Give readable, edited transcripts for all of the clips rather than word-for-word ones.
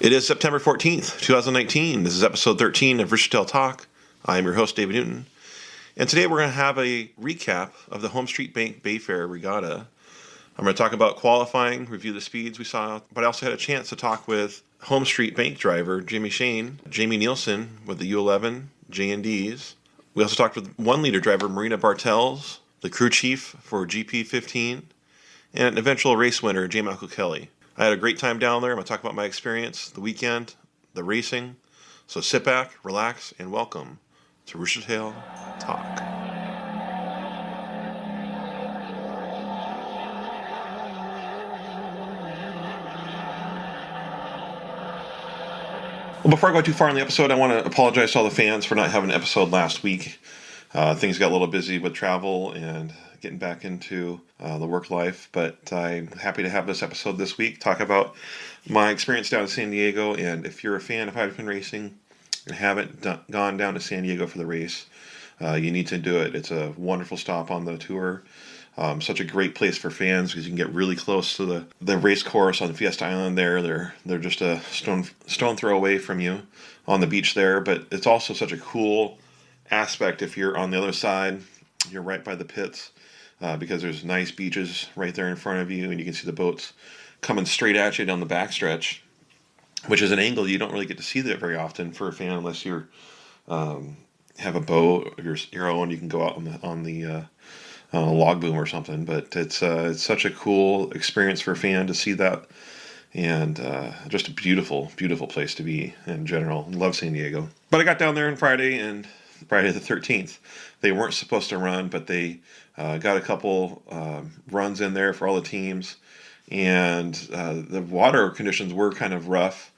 It is September 14th, 2019. This is episode 13 of Roostertail Talk. I am your host, David Newton. And today we're going to have a recap of the Homestreet Bank Bayfair Regatta. I'm going to talk about qualifying, review the speeds we saw, but I also had a chance to talk with Homestreet Bank driver Jaime Neilson with the U11 J&Ds. We also talked with 1 liter driver Marina Bartels, the crew chief for GP15, and an eventual race winner, Jaime Neilson. I had a great time down there. I'm going to talk about my experience, the weekend, the racing. So sit back, relax, and welcome to Roostertail Talk. Well, before I go too far in the episode, I want to apologize to all the fans for not having an episode last week. Things got a little busy with travel and getting back into the work life, but I'm happy to have this episode this week, talk about my experience down in San Diego, and if you're a fan of Hyperpin Racing and haven't gone down to San Diego for the race, you need to do it. It's a wonderful stop on the tour. Such a great place for fans because you can get really close to the race course on Fiesta Island there. They're just a stone throw away from you on the beach there, but it's also such a cool aspect if you're on the other side. You're right by the pits because there's nice beaches right there in front of you, and you can see the boats coming straight at you down the backstretch, which is an angle you don't really get to see that very often for a fan unless you're have a boat of your own. You can go out on the log boom or something, but it's such a cool experience for a fan to see that, and just a beautiful place to be in general. Love San Diego. But I got down there on Friday the 13th. They weren't supposed to run, but they got a couple runs in there for all the teams, and the water conditions were kind of rough,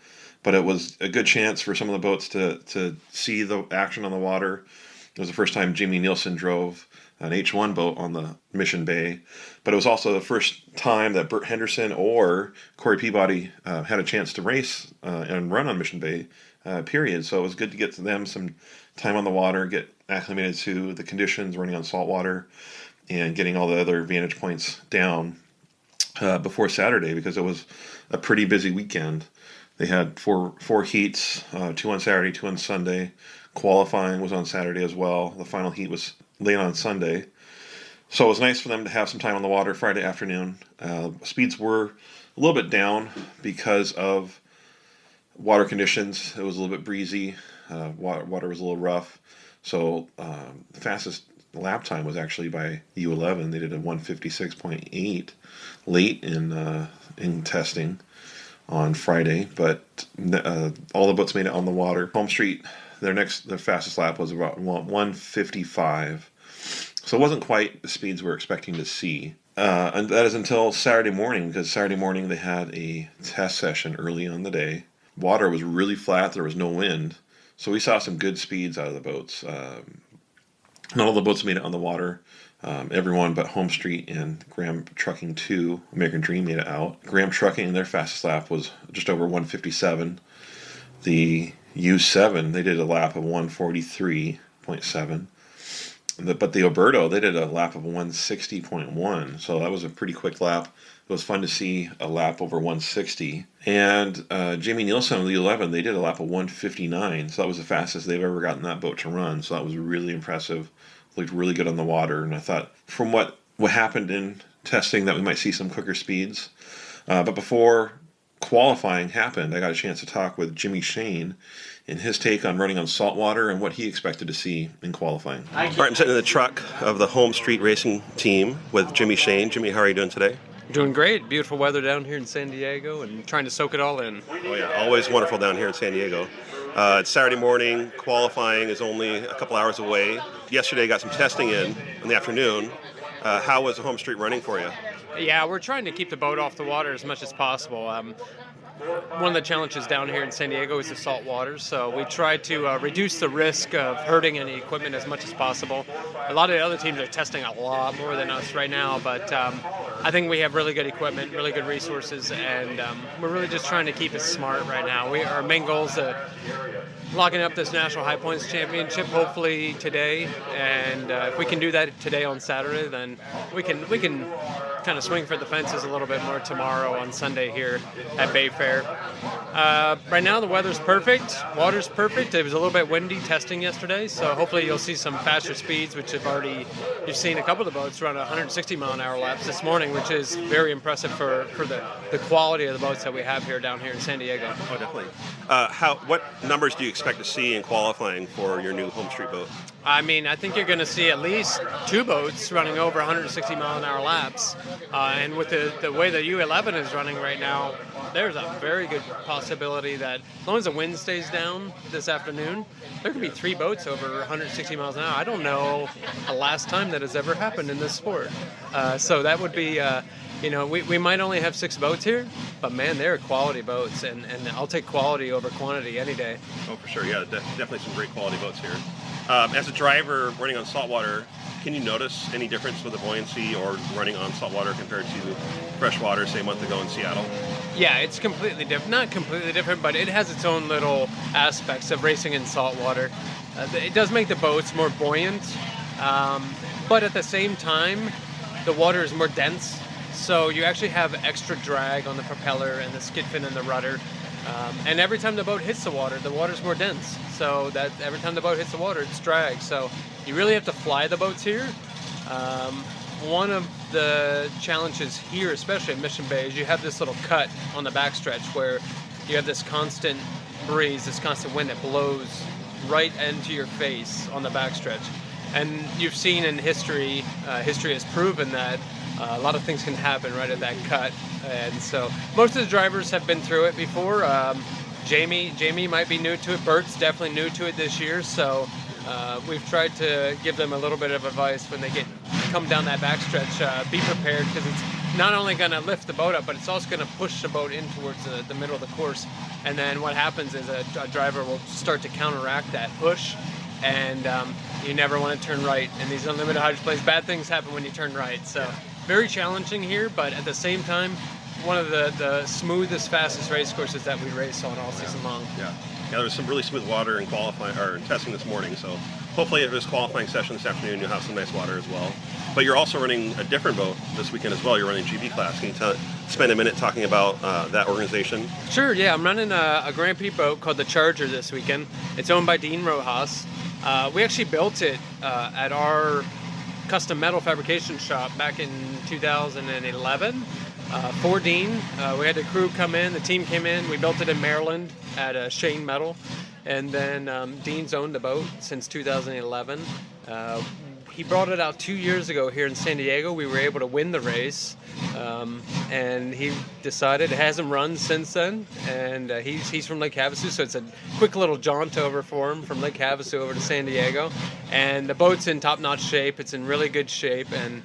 but it was a good chance for some of the boats to see the action on the water. It was the first time Jaime Neilson drove an H1 boat on the Mission Bay, but it was also the first time that Bert Henderson or Corey Peabody had a chance to race and run on Mission Bay, period. So it was good to get to them some time on the water, get acclimated to the conditions, running on salt water, and getting all the other vantage points down before Saturday, because it was a pretty busy weekend. They had four heats, 2 on Saturday, 2 on Sunday. Qualifying was on Saturday as well. The final heat was late on Sunday. So it was nice for them to have some time on the water Friday afternoon. Speeds were a little bit down because of water conditions. It was a little bit breezy. Water was a little rough. So the fastest lap time was actually by U11. They did a 156.8 late in testing on Friday, but all the boats made it on the water. Homestreet, their fastest lap was about 155. So it wasn't quite the speeds we were expecting to see. And that is until Saturday morning, because Saturday morning they had a test session early on the day. Water was really flat. There was no wind. So we saw some good speeds out of the boats. Not all the boats made it on the water. Everyone but Homestreet and Graham Trucking 2, American Dream, made it out. Graham Trucking, their fastest lap was just over 157. The U7, they did a lap of 143.7. But the Oberto, they did a lap of 160.1. So that was a pretty quick lap. It was fun to see a lap over 160. And Jaime Neilson of the 11, they did a lap of 159. So that was the fastest they've ever gotten that boat to run. So that was really impressive. Looked really good on the water. And I thought from what happened in testing that we might see some quicker speeds. But before qualifying happened, I got a chance to talk with Jimmy Shane and his take on running on saltwater and what he expected to see in qualifying. All right, I'm sitting in the truck of the Homestreet Racing team with Jimmy Shane. Jimmy, how are you doing today? Doing great. Beautiful weather down here in San Diego and trying to soak it all in. Oh yeah, always wonderful down here in San Diego. It's Saturday morning. Qualifying is only a couple hours away. Yesterday got some testing in the afternoon. How was the Homestreet running for you? Yeah, we're trying to keep the boat off the water as much as possible. One of the challenges down here in San Diego is the salt water, so we try to reduce the risk of hurting any equipment as much as possible. A lot of the other teams are testing a lot more than us right now, but I think we have really good equipment, really good resources, and we're really just trying to keep it smart right now. Our main goal is locking up this National High Points Championship hopefully today, and if we can do that today on Saturday, then we can kind of swing for the fences a little bit more tomorrow on Sunday here at Bayfair. Right now the weather's perfect, water's perfect. It was a little bit windy testing yesterday, so hopefully you'll see some faster speeds, which you've seen a couple of the boats run 160 mile an hour laps this morning, which is very impressive for the quality of the boats that we have here down here in San Diego. Oh, definitely. What numbers do you expect to see in qualifying for your new Homestreet boat? I mean, I think you're going to see at least 2 boats running over 160 mile an hour laps. And with the way the U11 is running right now, there's a very good possibility that as long as the wind stays down this afternoon, there could be 3 boats over 160 miles an hour. I don't know the last time that has ever happened in this sport. So that would be, we might only have 6 boats here, but man, they're quality boats, and I'll take quality over quantity any day. Oh, for sure. Yeah, definitely some great quality boats here. As a driver running on saltwater, can you notice any difference with the buoyancy or running on saltwater compared to freshwater, say, a month ago in Seattle? Yeah, it's completely different. Not completely different, but it has its own little aspects of racing in saltwater. It does make the boats more buoyant, but at the same time, the water is more dense, so you actually have extra drag on the propeller and the skid fin and the rudder. And every time the boat hits the water's more dense. So that every time the boat hits the water, it's drag. So you really have to fly the boats here. One of the challenges here, especially at Mission Bay, is you have this little cut on the backstretch where you have this constant breeze, this constant wind that blows right into your face on the backstretch. And you've seen in history, history has proven that a lot of things can happen right at that cut. And so most of the drivers have been through it before. Jaime might be new to it. Bert's definitely new to it this year. So we've tried to give them a little bit of advice when they come down that backstretch. Be prepared, because it's not only going to lift the boat up, but it's also going to push the boat in towards the middle of the course. And then what happens is a driver will start to counteract that push. And you never want to turn right. In these unlimited hydroplanes, bad things happen when you turn right. So very challenging here, but at the same time, one of the smoothest, fastest race courses that we race on all season long. Yeah, there was some really smooth water in qualifying or testing this morning. So hopefully at this qualifying session this afternoon, you'll have some nice water as well. But you're also running a different boat this weekend as well. You're running GB class. Can you spend a minute talking about that organization? Sure. Yeah, I'm running a Grand Prix boat called the Charger this weekend. It's owned by Dean Rojas. We actually built it at our custom metal fabrication shop back in 2011 for Dean. We had the crew come in, the team came in, we built it in Maryland at Shane Metal, and then Dean's owned the boat since 2011. He brought it out 2 years ago here in San Diego. We were able to win the race, and he decided, it hasn't run since then, and he's from Lake Havasu, so it's a quick little jaunt over for him from Lake Havasu over to San Diego. And the boat's in top-notch shape. It's in really good shape, and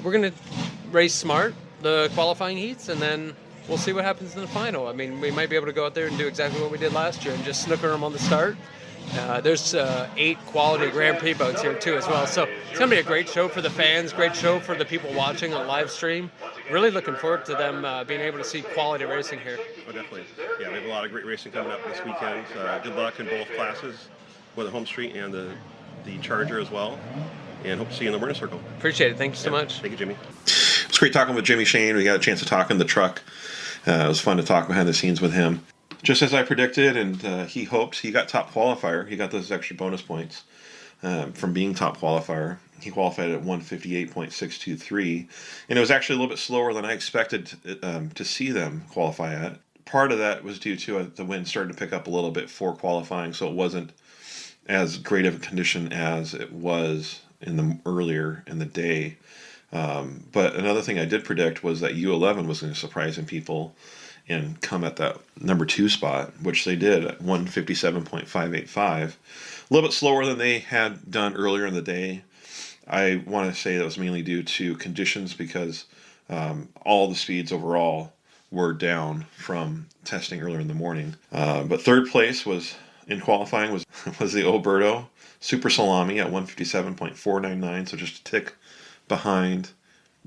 we're going to race smart the qualifying heats, and then we'll see what happens in the final. I mean, we might be able to go out there and do exactly what we did last year and just snooker them on the start. There's 8 quality Grand Prix boats here too as well. So it's going to be a great show for the fans, great show for the people watching on live stream. Really looking forward to them being able to see quality racing here. Oh, definitely. Yeah, we have a lot of great racing coming up this weekend. Good luck in both classes, with the Homestreet and the Charger as well. And hope to see you in the winner's circle. Appreciate it. Thank you so much. Thank you, Jimmy. It was great talking with Jimmy Shane. We got a chance to talk in the truck. It was fun to talk behind the scenes with him. Just as I predicted, and he hoped, he got top qualifier. He got those extra bonus points from being top qualifier. He qualified at 158.623, and it was actually a little bit slower than I expected to see them qualify at. Part of that was due to the wind starting to pick up a little bit for qualifying, so it wasn't as great of a condition as it was earlier in the day. But another thing I did predict was that U11 was going to surprise some people and come at that number 2 spot, which they did at 157.585. A little bit slower than they had done earlier in the day. I want to say that was mainly due to conditions, because all the speeds overall were down from testing earlier in the morning. But third place was in qualifying was the Oberto Super Salami at 157.499, so just a tick behind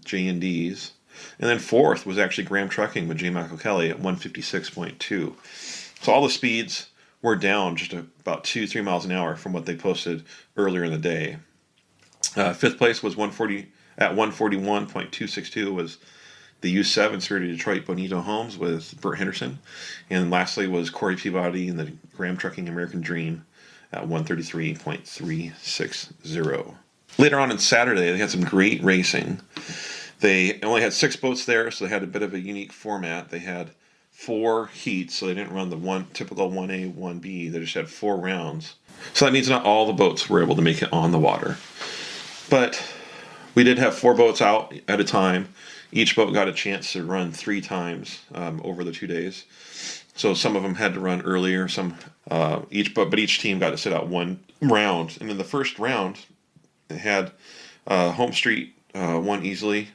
J&D's. And then fourth was actually Graham Trucking with J. Michael Kelly at 156.2. So all the speeds were down just about 2-3 miles an hour from what they posted earlier in the day. Fifth place was At 141.262 was the U7 Spirit of Detroit Bonito Homes with Burt Henderson. And lastly was Corey Peabody in the Graham Trucking American Dream at 133.360. Later on Saturday, they had some great racing. They only had 6 boats there, so they had a bit of a unique format. They had 4 heats, so they didn't run the typical 1A, 1B. They just had 4 rounds. So that means not all the boats were able to make it on the water. But we did have 4 boats out at a time. Each boat got a chance to run 3 times over the 2 days. So some of them had to run earlier. Each team got to sit out 1 round. And in the first round, they had Homestreet won easily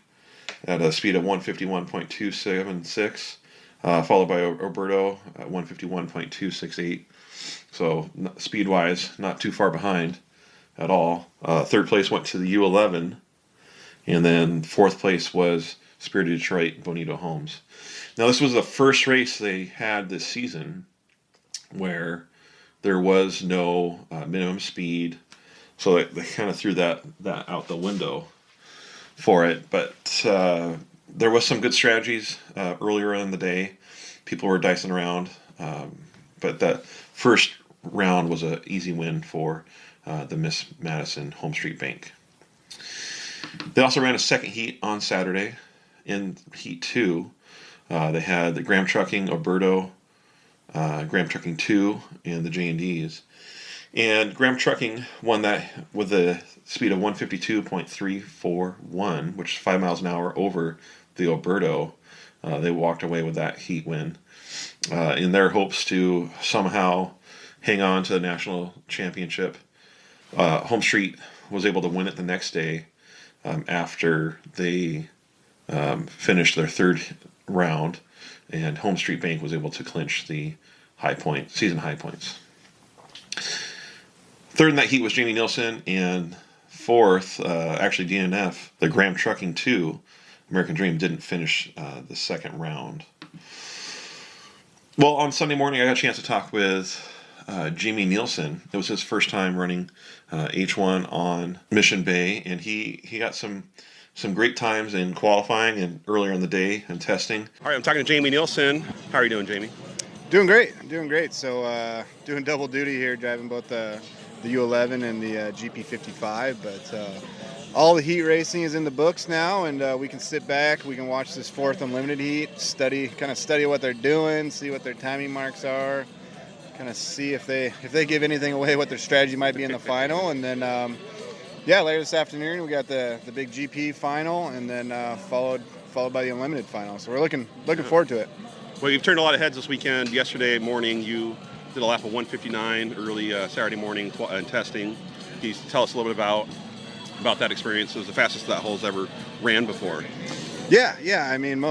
at a speed of 151.276, followed by Alberto at 151.268. So speed-wise, not too far behind at all. Third place went to the U11, and then fourth place was Spirit of Detroit Bonito Homes. Now, this was the first race they had this season where there was no minimum speed, so they kind of threw that out the window for it. But there was some good strategies earlier in the day. People were dicing around, but that first round was an easy win for the Miss Madison Homestreet Bank. They also ran a second heat on Saturday. In Heat 2, they had the Graham Trucking, Alberto, Graham Trucking 2, and the J&Ds. And Graham Trucking won that with a speed of 152.341, which is 5 miles an hour over the Alberto. They walked away with that heat win in their hopes to somehow hang on to the national championship. Homestreet was able to win it the next day after they finished their 3rd round, and Homestreet Bank was able to clinch the season high points. 3rd in that heat was Jaime Neilson, and 4th, actually DNF, the Graham Trucking 2, American Dream, didn't finish the 2nd round. Well, on Sunday morning, I got a chance to talk with Jaime Neilson. It was his first time running H1 on Mission Bay, and he got some great times in qualifying and earlier in the day and testing. All right, I'm talking to Jaime Neilson. How are you doing, Jamie? Doing great. So doing double duty here, driving both the U11 and the GP55. But all the heat racing is in the books now, and we can sit back. We can watch this 4th unlimited heat, study what they're doing, see what their timing marks are, kind of see if they give anything away, what their strategy might be in the final, and then. Later this afternoon we got the big GP final, and then followed by the unlimited final. So we're looking forward to it. Well, you've turned a lot of heads this weekend. Yesterday morning, you did a lap of 159 early Saturday morning testing. Can you tell us a little bit about that experience? It was the fastest that hole's ever ran before. Yeah. I mean,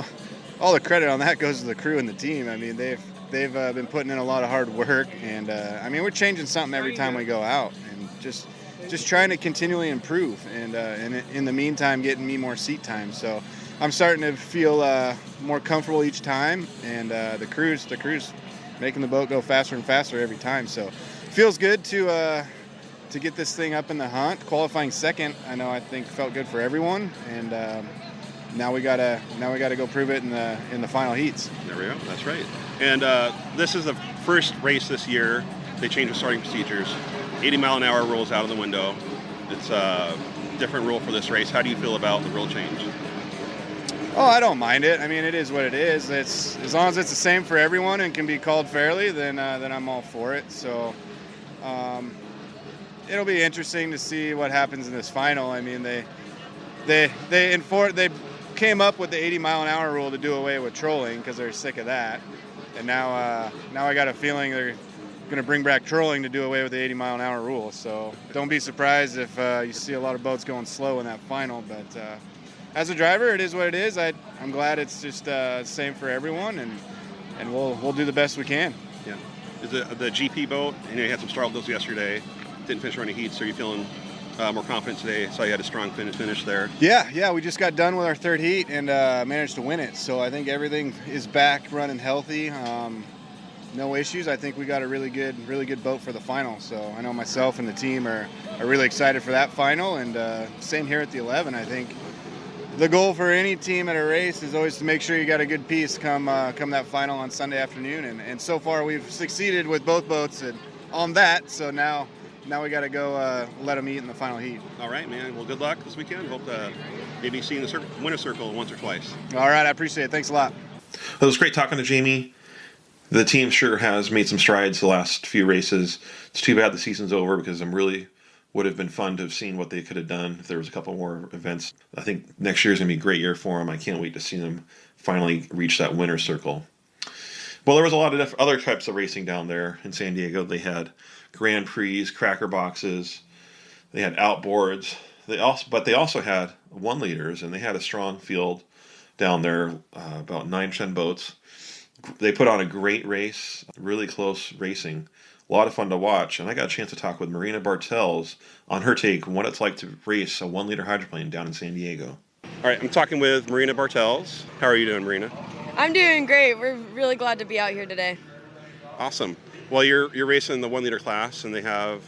all the credit on that goes to the crew and the team. I mean, they've been putting in a lot of hard work, and I mean, we're changing something every time we go out, and just trying to continually improve, and in the meantime getting me more seat time. So I'm starting to feel more comfortable each time, and the crew's making the boat go faster and faster every time. So it feels good to get this thing up in the hunt. Qualifying 2nd, I think felt good for everyone, and now we gotta go prove it in the final heats. There we go. That's right. And this is the first race this year. They changed the starting procedures. 80-mile-an-hour rule is out of the window. It's a different rule for this race. How do you feel about the rule change? Oh, I don't mind it. I mean, it is what it is. It's as long as it's the same for everyone and can be called fairly, then I'm all for it. So it'll be interesting to see what happens in this final. I mean, they came up with the 80-mile-an-hour rule to do away with trolling because they're sick of that, and now I got a feeling they're going to bring back trolling to do away with the 80-mile-an-hour rule. So don't be surprised if you see a lot of boats going slow in that final. But as a driver, it is what it is. I'm glad it's just the same for everyone, and we'll do the best we can. Yeah. Is the GP boat, you had some struggles yesterday, didn't finish running heats, so are you feeling more confident today? Saw you had a strong finish there. Yeah, we just got done with our 3rd heat and managed to win it. So I think everything is back running healthy. No issues. I think we got a really good boat for the final. So I know myself and the team are really excited for that final, and same here at the 11. I think the goal for any team at a race is always to make sure you got a good piece come that final on Sunday afternoon. And so far we've succeeded with both boats on that. So now we got to go let them eat in the final heat. All right, man. Well, good luck this weekend. Hope to maybe see you in the winner's circle once or twice. All right, I appreciate it. Thanks a lot. It was great talking to Jaime. The team sure has made some strides the last few races. It's too bad the season's over because would have been fun to have seen what they could have done if there was a couple more events. I think next year is going to be a great year for them. I can't wait to see them finally reach that winner's circle. Well, there was a lot of other types of racing down there in San Diego. They had Grand Prix, cracker boxes, they had outboards. They also had 1-liters, and they had a strong field down there, about 9-10 boats. They put on a great race, really close racing. A lot of fun to watch, and I got a chance to talk with Marina Bartels on her take on what it's like to race a 1-liter hydroplane down in San Diego. All right, I'm talking with Marina Bartels. How are you doing, Marina? I'm doing great. We're really glad to be out here today. Awesome. Well, you're racing the 1-liter class, and they have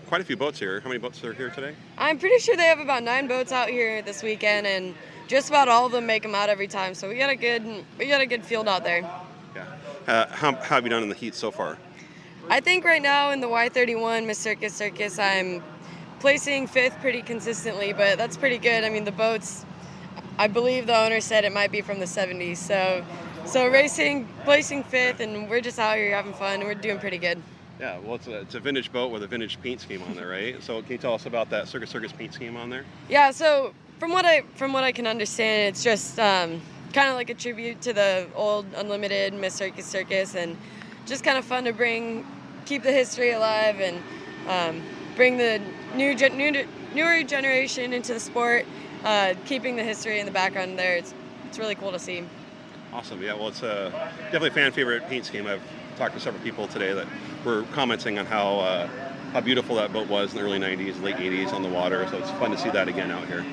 quite a few boats here. How many boats are here today? I'm pretty sure they have about 9 boats out here this weekend, and just about all of them make them out every time. So we got a good field out there. Yeah. How have you done in the heat so far? I think right now in the Y31 Miss Circus, I'm placing 5th pretty consistently, but that's pretty good. I mean, the boats, I believe the owner said it might be from the 70s. So racing, placing 5th, and we're just out here having fun. We're doing pretty good. Yeah, well, it's a vintage boat with a vintage paint scheme on there, right? So can you tell us about that Circus paint scheme on there? Yeah, so from what I can understand, it's just kind of like a tribute to the old Unlimited Miss Circus, and just kind of fun to keep the history alive and bring the newer generation into the sport, keeping the history in the background there. It's really cool to see. Awesome. Yeah, well, it's definitely a fan favorite paint scheme. I've talked to several people today that were commenting on how beautiful that boat was in the early 90s, late 80s on the water. So it's fun to see that again out here.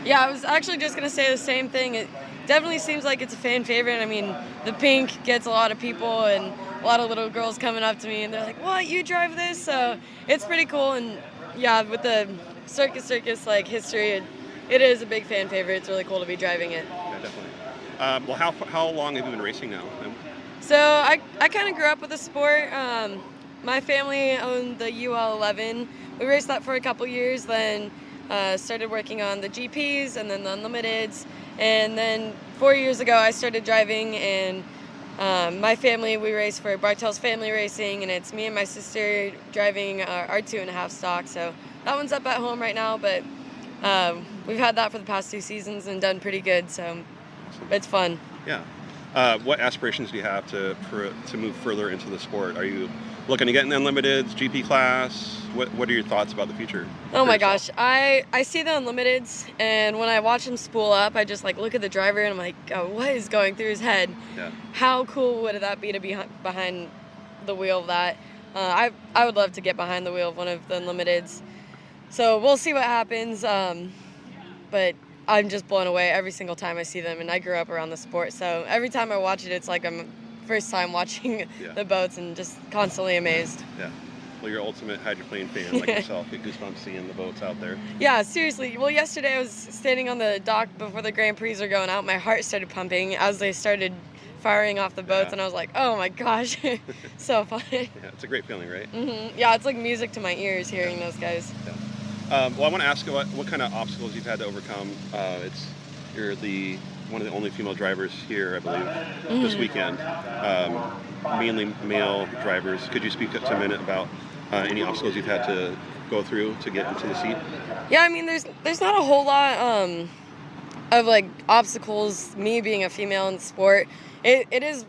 Yeah, I was actually just going to say the same thing. It definitely seems like it's a fan favorite. I mean, the pink gets a lot of people, and a lot of little girls coming up to me, and they're like, "What, you drive this?" So it's pretty cool. And yeah, with the circus like history, it is a big fan favorite. It's really cool to be driving it. Yeah, definitely. Well, how long have you been racing now? So I kind of grew up with the sport. My family owned the UL11. We raced that for a couple years, then started working on the GPs and then the Unlimiteds. And then 4 years ago, I started driving, and my family, we race for Bartels Family Racing, and it's me and my sister driving our 2.5 stock. So that one's up at home right now, but we've had that for the past 2 seasons and done pretty good, so it's fun. Yeah. What aspirations do you have to move further into the sport? Are you looking to get in the Unlimiteds, GP class? What are your thoughts about the future? Oh my gosh, I see the Unlimiteds, and when I watch him spool up, I just look at the driver and I'm like, oh, what is going through his head? Yeah. How cool would that be to be behind the wheel of that? I would love to get behind the wheel of one of the Unlimiteds. So we'll see what happens, but I'm just blown away every single time I see them, and I grew up around the sport, so every time I watch it, it's like I'm first time watching the boats and just constantly amazed. Yeah. Well, you're an ultimate hydroplane fan like yourself. Get goosebumps seeing the boats out there. Yeah, seriously. Well, yesterday I was standing on the dock before the Grand Prix are going out. My heart started pumping as they started firing off the boats, and I was like, oh my gosh, so fun. Yeah, it's a great feeling, right? Mm-hmm. Yeah, it's like music to my ears hearing those guys. Yeah. Well, I want to ask you what kind of obstacles you've had to overcome. You're one of the only female drivers here, I believe, this weekend. Mainly male drivers. Could you speak up to a minute about any obstacles you've had to go through to get into the seat? Yeah, I mean, there's not a whole lot of obstacles. Me being a female in the sport, it is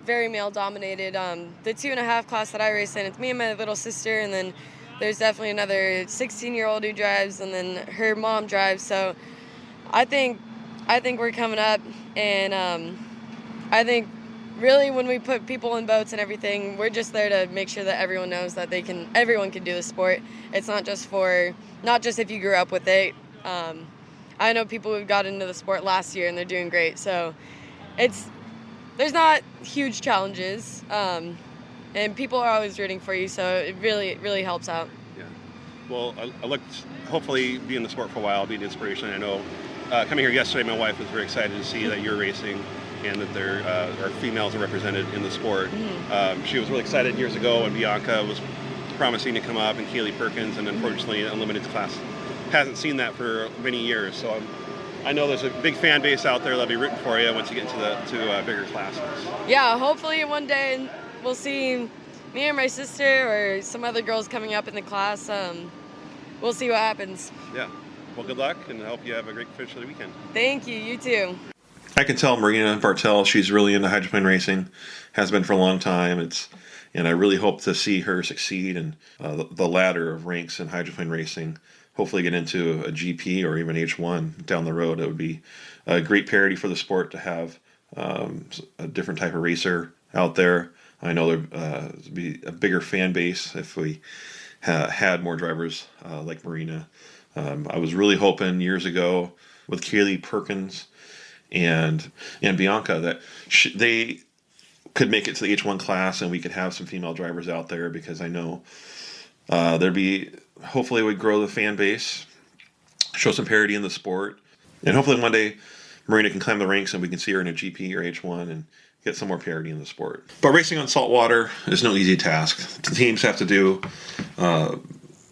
very male dominated. The 2.5 class that I race in, it's me and my little sister, and then there's definitely another 16-year-old who drives, and then her mom drives. So I think we're coming up, and I think really when we put people in boats and everything, we're just there to make sure that everyone knows that everyone can do the sport. It's not just if you grew up with it. I know people who got into the sport last year and they're doing great. So there's not huge challenges. And people are always rooting for you, so it really helps out. Yeah. Well, I looked, hopefully, be in the sport for a while, be an inspiration. I know coming here yesterday, my wife was very excited to see that you're racing and that there are females are represented in the sport. She was really excited years ago when Bianca was promising to come up, and Kaylee Perkins, and unfortunately Unlimited class hasn't seen that for many years. So I know there's a big fan base out there that'll be rooting for you once you get into bigger classes. Yeah, hopefully one day we'll see me and my sister or some other girls coming up in the class. We'll see what happens. Yeah. Well, good luck, and I hope you have a great finish of the weekend. Thank you. You too. I can tell Marina Bartels, she's really into hydroplane racing, has been for a long time. And I really hope to see her succeed in the ladder of ranks in hydroplane racing. Hopefully get into a GP or even H1 down the road. It would be a great parity for the sport to have a different type of racer out there. I know there would be a bigger fan base if we had more drivers like Marina. I was really hoping years ago with Kaylee Perkins and Bianca that they could make it to the H1 class and we could have some female drivers out there, because I know hopefully we'd grow the fan base, show some parity in the sport, and hopefully one day Marina can climb the ranks and we can see her in a GP or H1 and get some more parity in the sport. But racing on saltwater is no easy task. The teams have to do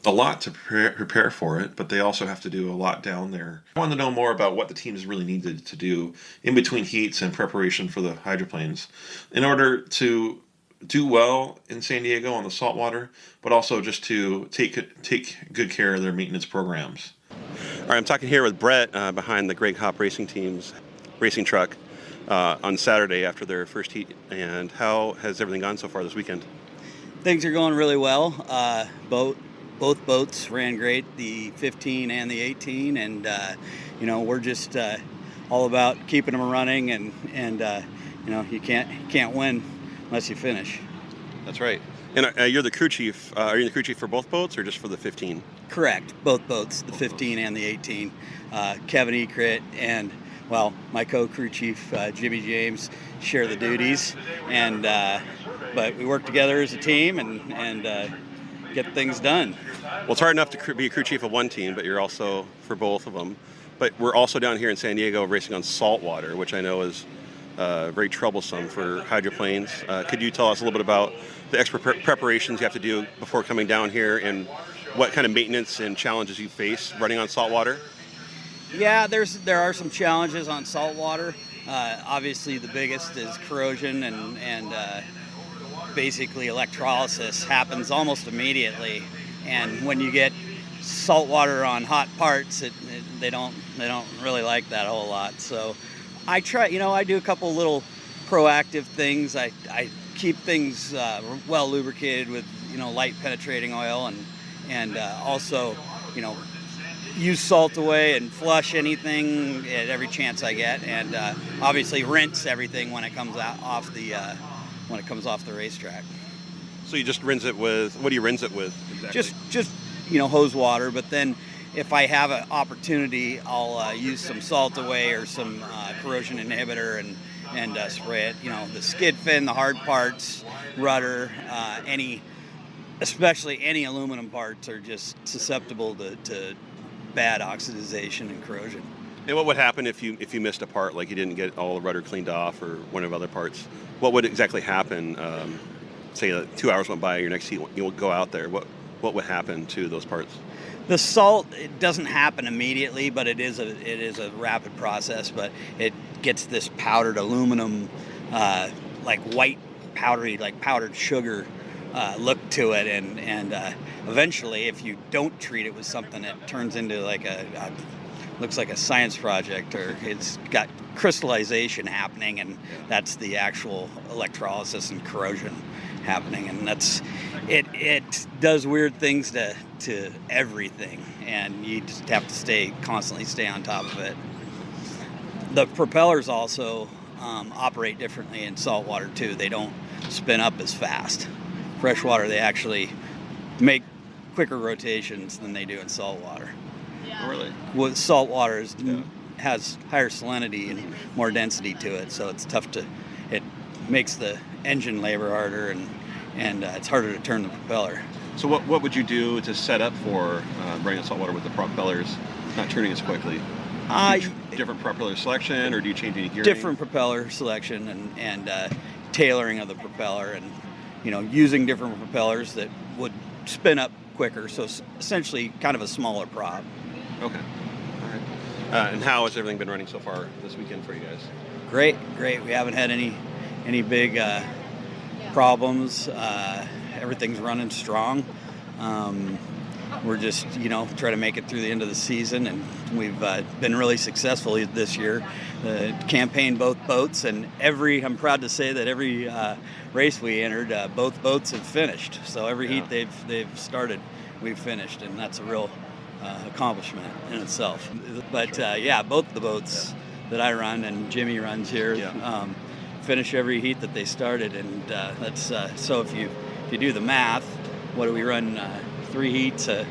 a lot to prepare for it, but they also have to do a lot down there. I want to know more about what the teams really needed to do in between heats and preparation for the hydroplanes in order to do well in San Diego on the saltwater, but also just to take good care of their maintenance programs. All right, I'm talking here with Brett behind the Greg Hopp Racing Team's racing truck on Saturday after their first heat. And how has everything gone so far this weekend? Things are going really well. Both boats ran great, the 15 and the 18, and we're just all about keeping them running, and you can't win unless you finish. That's right. And you're the crew chief. Are you the crew chief for both boats or just for the 15? Correct, both boats, the 15 and the 18. Kevin Ekrit and my co-crew chief Jimmy James share the duties, and but we work together as a team and get things done. Well, it's hard enough to be a crew chief of one team, but you're also for both of them. But we're also down here in San Diego racing on saltwater, which I know is very troublesome for hydroplanes. Could you tell us a little bit about the extra preparations you have to do before coming down here, and what kind of maintenance and challenges you face running on saltwater? Yeah, there are some challenges on saltwater. Obviously, the biggest is corrosion, and basically electrolysis happens almost immediately. And when you get salt water on hot parts, they don't really like that a whole lot. So I try, I do a couple little proactive things. I keep things well lubricated with light penetrating oil, and also use salt away and flush anything at every chance I get, and obviously rinse everything when it comes off the racetrack. So you just rinse it with, what do you rinse it with exactly? Just hose water, but then if I have an opportunity, I'll use some salt away or some corrosion inhibitor and spray it. The skid fin, the hard parts, rudder, especially any aluminum parts are just susceptible to bad oxidization and corrosion. And what would happen if you missed a part, like you didn't get all the rudder cleaned off or one of the other parts? What would exactly happen? Say 2 hours went by, your next heat, you would go out there. What would happen to those parts? The salt, it doesn't happen immediately, but it is a rapid process. But it gets this powdered aluminum, like white powdery, like powdered sugar look to it, and eventually, if you don't treat it with something, it turns into like looks like a science project, or it's got crystallization happening, and that's the actual electrolysis and corrosion happening, and it does weird things to everything, and you just have to constantly stay on top of it. The propellers also operate differently in saltwater too. They don't spin up as fast. Freshwater, they actually make quicker rotations than they do in saltwater. Yeah. Really? With saltwater has higher salinity and more density to it, so it's tough it makes the engine labor harder, and it's harder to turn the propeller. So what would you do to set up for running on saltwater with the propellers not turning as quickly? Different propeller selection, or do you change any gearing? Different propeller selection and tailoring of the propeller, and using different propellers that would spin up quicker. So essentially, kind of a smaller prop. Okay. All right. And how has everything been running so far this weekend for you guys? Great. We haven't had any big problems. Everything's running strong. We're just, trying to make it through the end of the season, and we've been really successful this year. Campaigned both boats, and I'm proud to say that every race we entered, both boats have finished. So every heat they've started, we've finished, and that's a real accomplishment in itself. But both the boats that I run and Jimmy runs here finish every heat that they started, and that's so if you do the math, what do we run? Three heats a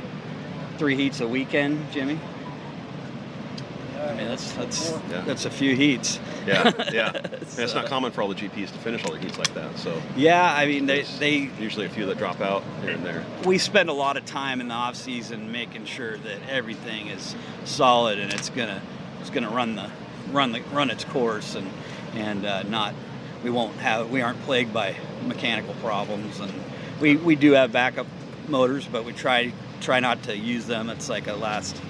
weekend, Jimmy. I mean, that's a few heats. Yeah. So, it's not common for all the GPs to finish all their heats like that. So yeah, I mean, they usually a few that drop out here and there. We spend a lot of time in the off season making sure that everything is solid and it's gonna run its course, and not we aren't plagued by mechanical problems, and we do have backup motors, but we try not to use them. It's like a last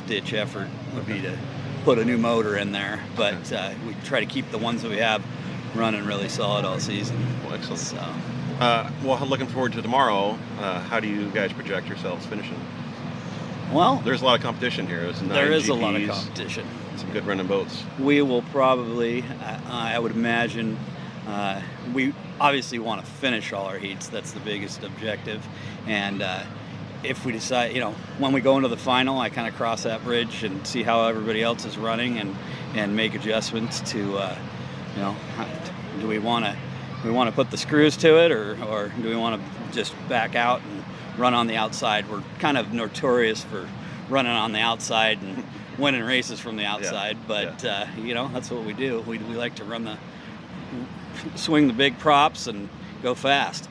ditch effort would be to put a new motor in there, but we try to keep the ones that we have running really solid all season. Well, excellent. So, well, looking forward to tomorrow. How do you guys project yourselves finishing? Well, there's a lot of competition here. There is a lot of competition. Some good running boats. We will probably, I would imagine, we obviously want to finish all our heats. That's the biggest objective. And if we decide, when we go into the final, I kind of cross that bridge and see how everybody else is running and make adjustments to, do we want to put the screws to it, or do we want to just back out and run on the outside? We're kind of notorious for running on the outside and winning races from the outside, but that's what we do. We like to swing the big props and go fast.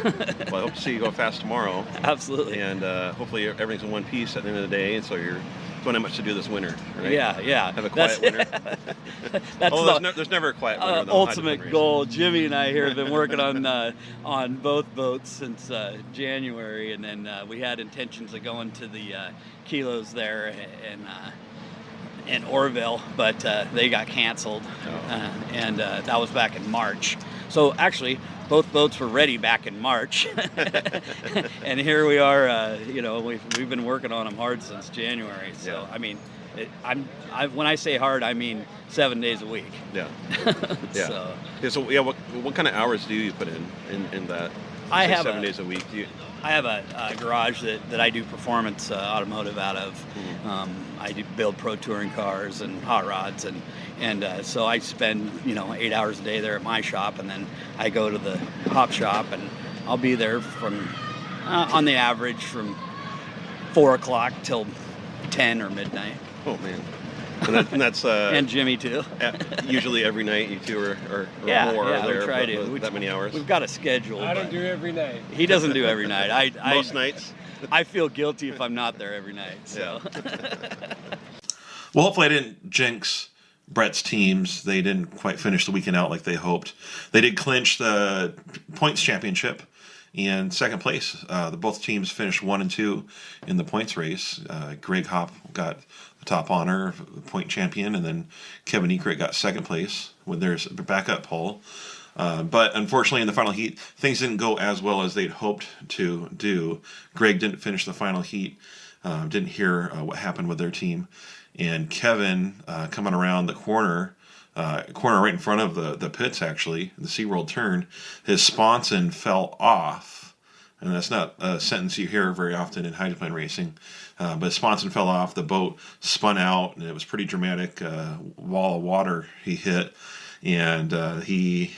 Well, I hope to see you go fast tomorrow. Absolutely. And hopefully everything's in one piece at the end of the day, and so you don't have much to do this winter, right? Yeah. Have a quiet winter. There's never a quiet winter. Ultimate goal. Jimmy and I here have been working on both boats since January, and then we had intentions of going to the kilos there in Orville, but they got canceled, and that was back in March. So actually, both boats were ready back in March, and here we are. We've been working on them hard since January. So I mean, when I say hard, I mean 7 days a week. Yeah. So what kind of hours do you put in that? I have 7 days a week. I have a garage that I do performance automotive out of. Mm-hmm. I do build pro touring cars and hot rods, and so I spend 8 hours a day there at my shop, and then I go to the hop shop, and I'll be there from on the average from 4 o'clock till 10 or midnight. Oh man. And that's and Jimmy too. Usually every night you two are more there. We try to. That many hours. We've got a schedule. I don't do every night. He doesn't do every night. Most nights. I feel guilty if I'm not there every night. So. Well, hopefully I didn't jinx Brett's teams. They didn't quite finish the weekend out like they hoped. They did clinch the points championship in second place. Both teams finished 1 and 2 in the points race. Greg Hopp got the top honor, point champion, and then Kevin Ekrit got second place with their backup pole. But unfortunately, in the final heat, things didn't go as well as they'd hoped to do. Greg didn't finish the final heat. Didn't hear what happened with their team. And Kevin, coming around the corner right in front of the pits, actually, the SeaWorld turn, his sponson fell off. And that's not a sentence you hear very often in hydroplane racing. But his sponson fell off, the boat spun out, and it was pretty dramatic. Wall of water he hit. And he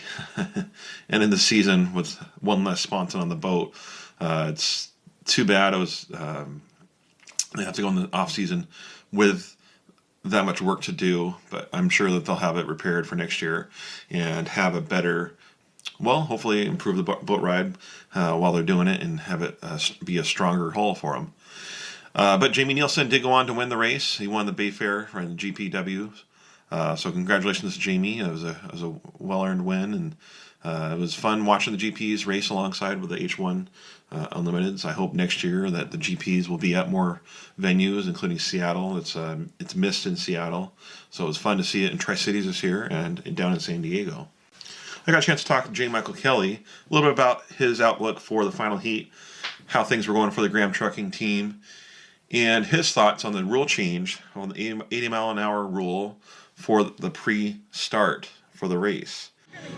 ended the season with one less sponson on the boat. It's too bad. They have to go in the off season with that much work to do, but I'm sure that they'll have it repaired for next year and have a better, hopefully improve the boat ride while they're doing it and have it be a stronger hull for them. But Jaime Neilson did go on to win the race. He won the Bayfair and the GPW. So congratulations to Jaime. It was a well-earned win, and it was fun watching the GPs race alongside with the H1 Unlimiteds. I hope next year that the GPs will be at more venues, including Seattle. It's missed in Seattle, so it was fun to see it in Tri-Cities this year and down in San Diego. I got a chance to talk to J. Michael Kelly a little bit about his outlook for the final heat, how things were going for the Graham Trucking team, and his thoughts on the rule change on the 80 mile an hour rule for the pre-start for the race.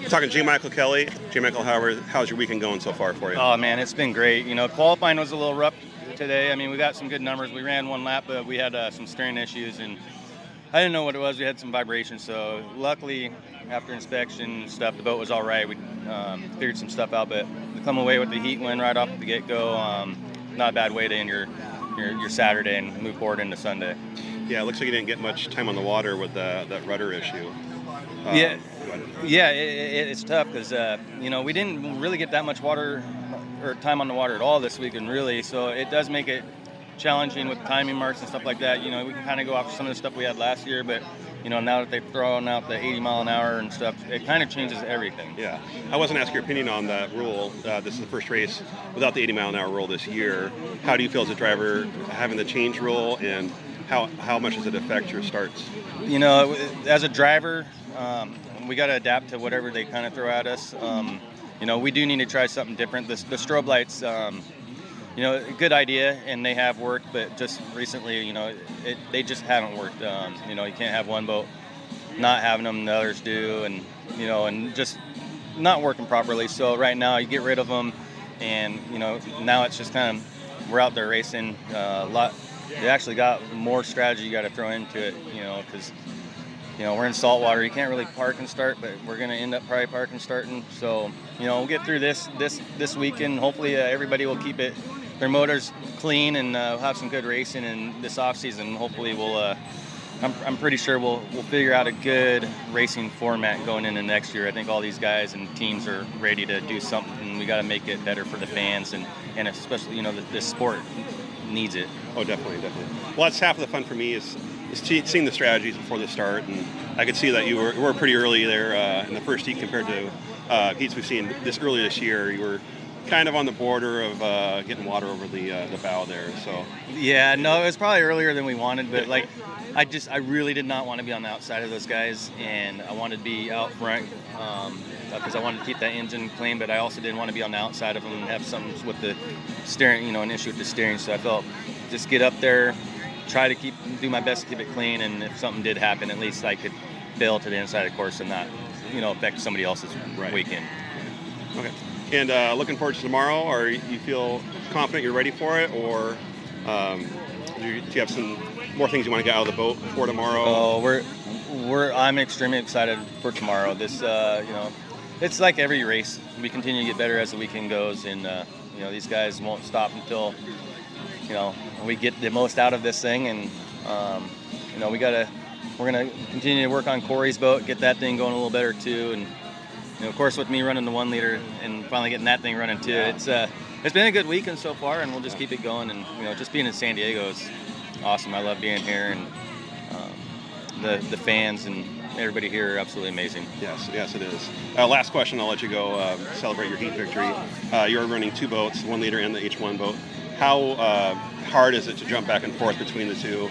Talking to J. Michael Kelly. J. Michael, how's your weekend going so far for you? Oh, man, it's been great. Qualifying was a little rough today. I mean, we got some good numbers. We ran one lap, but we had some steering issues, and I didn't know what it was. We had some vibrations, so luckily, after inspection stuff, the boat was all right. We figured some stuff out, but we come away with the heat win right off the get-go. Not a bad way to end your Saturday and move forward into Sunday. Yeah, it looks like you didn't get much time on the water with that rudder issue. It's tough because, we didn't really get that much water or time on the water at all this weekend, really. So it does make it challenging with timing marks and stuff like that. We can kind of go off some of the stuff we had last year, but, now that they've thrown out the 80 mile an hour and stuff, it kind of changes everything. Yeah. I wasn't asking your opinion on that rule. This is the first race without the 80 mile an hour rule this year. How do you feel as a driver having the change rule, and how much does it affect your starts? As a driver, we got to adapt to whatever they kind of throw at us. We do need to try something different. The strobe lights, a good idea, and they have worked, but just recently, they just haven't worked. You can't have one boat not having them, the others do, and just not working properly. So right now, you get rid of them, and now it's just kind of we're out there racing a lot. They actually got more strategy you got to throw into it, because we're in saltwater. You can't really park and start, but we're going to end up probably parking and starting. So, we'll get through this weekend. Hopefully, everybody will keep their motors clean, and we'll have some good racing in this off season. Hopefully, I'm pretty sure we'll figure out a good racing format going into next year. I think all these guys and teams are ready to do something. We got to make it better for the fans, and especially this sport needs it. Oh, definitely. Well, that's half of the fun for me is seeing the strategies before the start, and I could see that you were pretty early there in the first heat compared to heats we've seen early this year. You were kind of on the border of getting water over the bow there. So yeah, no, it was probably earlier than we wanted, but I really did not want to be on the outside of those guys, and I wanted to be out front because I wanted to keep that engine clean, but I also didn't want to be on the outside of them and have something with the steering, an issue with the steering. So I felt just get up there, try to do my best to keep it clean, and if something did happen, at least I could bail to the inside of the course and not, affect somebody else's weekend. Okay. And looking forward to tomorrow, or you feel confident you're ready for it, or do you have some more things you want to get out of the boat before tomorrow? Oh, I'm extremely excited for tomorrow. This, it's like every race. We continue to get better as the weekend goes, and these guys won't stop until we get the most out of this thing, and we're gonna continue to work on Corey's boat, get that thing going a little better too, and of course with me running the 1 liter and finally getting that thing running too. It's been a good weekend so far, and we'll just keep it going. And just being in San Diego is awesome. I love being here, and the fans and everybody here are absolutely amazing. Yes, it is. Last question, I'll let you go celebrate your heat victory. You're running 2 boats, 1 liter and the H1 boat. How hard is it to jump back and forth between the two?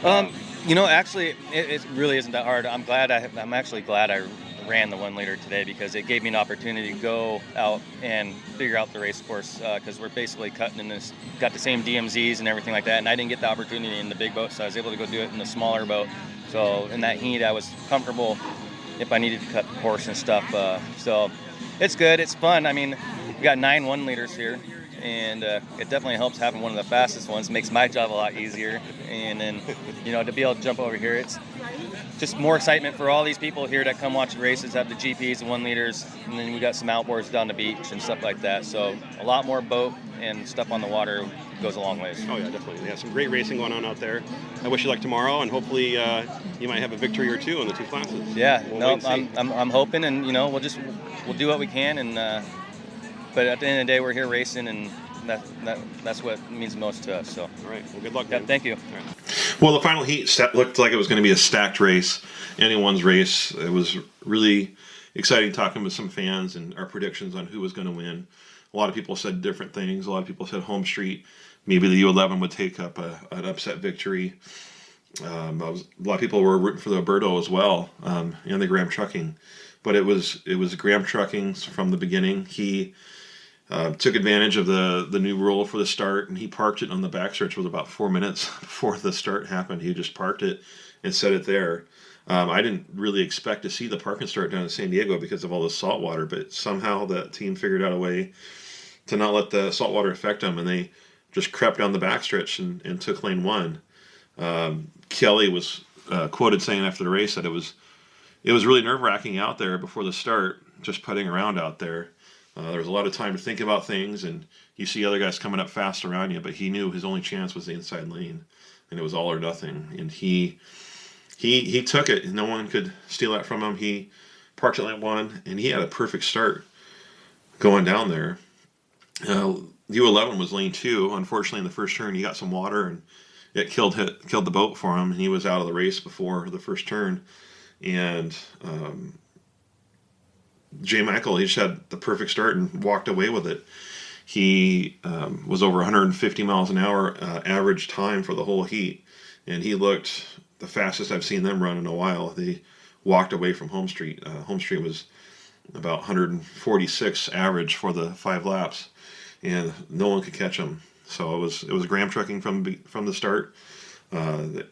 Actually, it really isn't that hard. I'm actually glad I ran the 1 liter today, because it gave me an opportunity to go out and figure out the race course, because we're basically got the same DMZs and everything like that, and I didn't get the opportunity in the big boat, so I was able to go do it in the smaller boat. So in that heat, I was comfortable if I needed to cut the course and stuff. So it's good. It's fun. I mean, we got 9 1 liters here, and it definitely helps having one of the fastest ones. It makes my job a lot easier. And then, to be able to jump over here, it's just more excitement for all these people here that come watch the races, have the GPs and 1 liters, and then we got some outboards down the beach and stuff like that. So a lot more boat and stuff on the water goes a long ways. Oh yeah, definitely. Yeah, some great racing going on out there. I wish you luck tomorrow, and hopefully you might have a victory or 2 in the 2 classes. Yeah, I'm hoping, and we'll do what we can, and but at the end of the day, we're here racing, and that's what means most to us. So, All right. Well, good luck. yeah, man. thank you. Well, the final heat looked like it was going to be a stacked race, anyone's race. It was really exciting talking with some fans and our predictions on who was going to win. A lot of people said different things. A lot of people said Homestreet. Maybe the U11 would take up an upset victory. A lot of people were rooting for the Alberto as well, and the Graham Trucking. But it was Graham Trucking from the beginning. He took advantage of the new rule for the start, and he parked it on the backstretch with about 4 minutes before the start happened. He just parked it and set it there. I didn't really expect to see the park and start down in San Diego because of all the salt water, but somehow that team figured out a way to not let the salt water affect them, and they just crept down the backstretch and took lane one. Kelly was quoted saying after the race that it was really nerve-wracking out there before the start, just putting around out there. There was a lot of time to think about things, and you see other guys coming up fast around you, but he knew his only chance was the inside lane, and it was all or nothing. And he took it. No one could steal that from him. He parked at lane one, and he had a perfect start going down there. U11 was lane two. Unfortunately, in the first turn, he got some water, and it killed the boat for him. He was out of the race before the first turn, and J. Michael, he just had the perfect start and walked away with it. He was over 150 miles an hour average time for the whole heat, and he looked the fastest I've seen them run in a while. They walked away from Homestreet. Homestreet was about 146 average for the 5 laps, and no one could catch him. So it was Graham Trucking from the start. It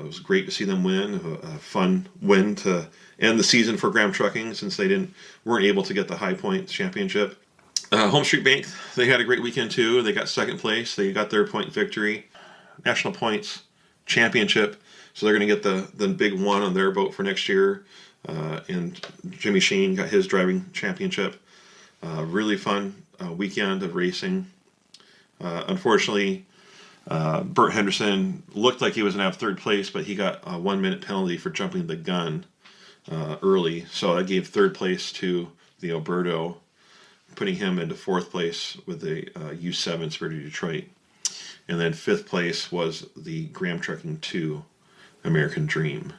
was great to see them win. A fun win to end the season for Graham Trucking, since they weren't able to get the High Points championship. Homestreet Bank, they had a great weekend too. They got second place. They got their point victory, national points championship. So they're going to get the big one on their boat for next year. And Jimmy Sheen got his driving championship. Really fun weekend of racing. Unfortunately, Burt Henderson looked like he was going to have third place, but he got a 1 minute penalty for jumping the gun early. So that gave third place to the Alberto, putting him into fourth place with the U7 Spirit of Detroit. And then fifth place was the Graham Trucking 2 American Dream.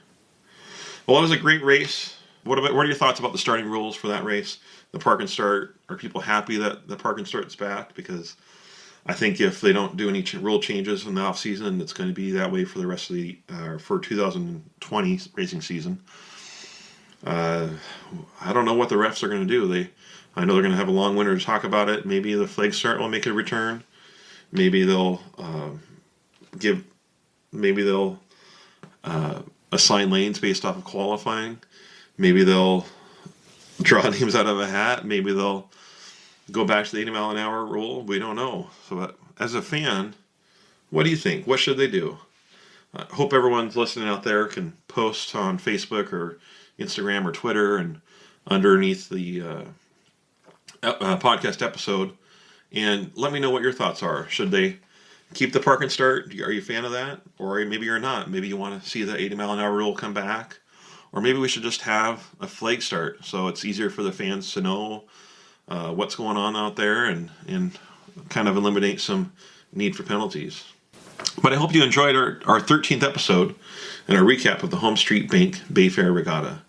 Well, it was a great race. What are your thoughts about the starting rules for that race? The park and start, are people happy that the park and start's back? Because I think if they don't do any rule changes in the off season, it's going to be that way for the rest of the for 2020 racing season. I don't know what the refs are going to do. I know they're going to have a long winter to talk about it. Maybe the flag start will make a return. Maybe they'll assign lanes based off of qualifying. Maybe they'll draw names out of a hat. Maybe they'll go back to the 80 mile an hour rule. We don't know. So as a fan, what do you think? What should they do? I hope everyone's listening out there can post on Facebook or Instagram or Twitter and underneath the podcast episode, and let me know what your thoughts are. Should they keep the park and start? Are you a fan of that? Or maybe you're not. Maybe you want to see the 80 mile an hour rule come back. Or maybe we should just have a flag start so it's easier for the fans to know what's going on out there and kind of eliminate some need for penalties. But I hope you enjoyed our 13th episode and our recap of the Homestreet Bank Bayfair Regatta.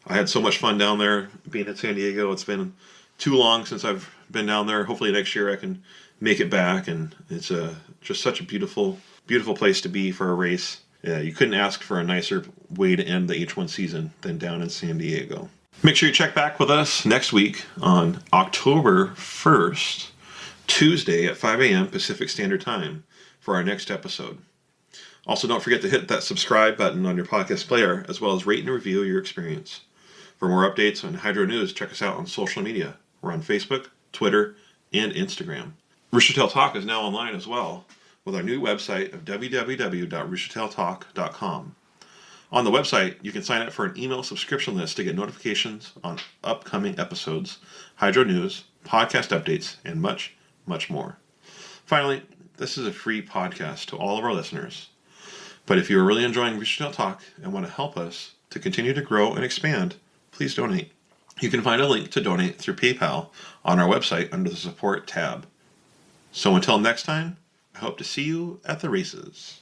I had so much fun down there being in San Diego. It's been too long since I've been down there. Hopefully next year I can make it back, and it's just such a beautiful, beautiful place to be for a race. You couldn't ask for a nicer way to end the H1 season than down in San Diego. Make sure you check back with us next week on October 1st, Tuesday at 5 a.m. Pacific Standard Time for our next episode. Also, don't forget to hit that subscribe button on your podcast player, as well as rate and review your experience. For more updates on Hydro News, check us out on social media. We're on Facebook, Twitter, and Instagram. Roostertail Talk is now online as well, with our new website of www.roostertailtalk.com. On the website, you can sign up for an email subscription list to get notifications on upcoming episodes, Hydro News, podcast updates, and much, much more. Finally, this is a free podcast to all of our listeners. But if you're really enjoying Roostertail Talk and want to help us to continue to grow and expand, please donate. You can find a link to donate through PayPal on our website under the Support tab. So until next time, I hope to see you at the races.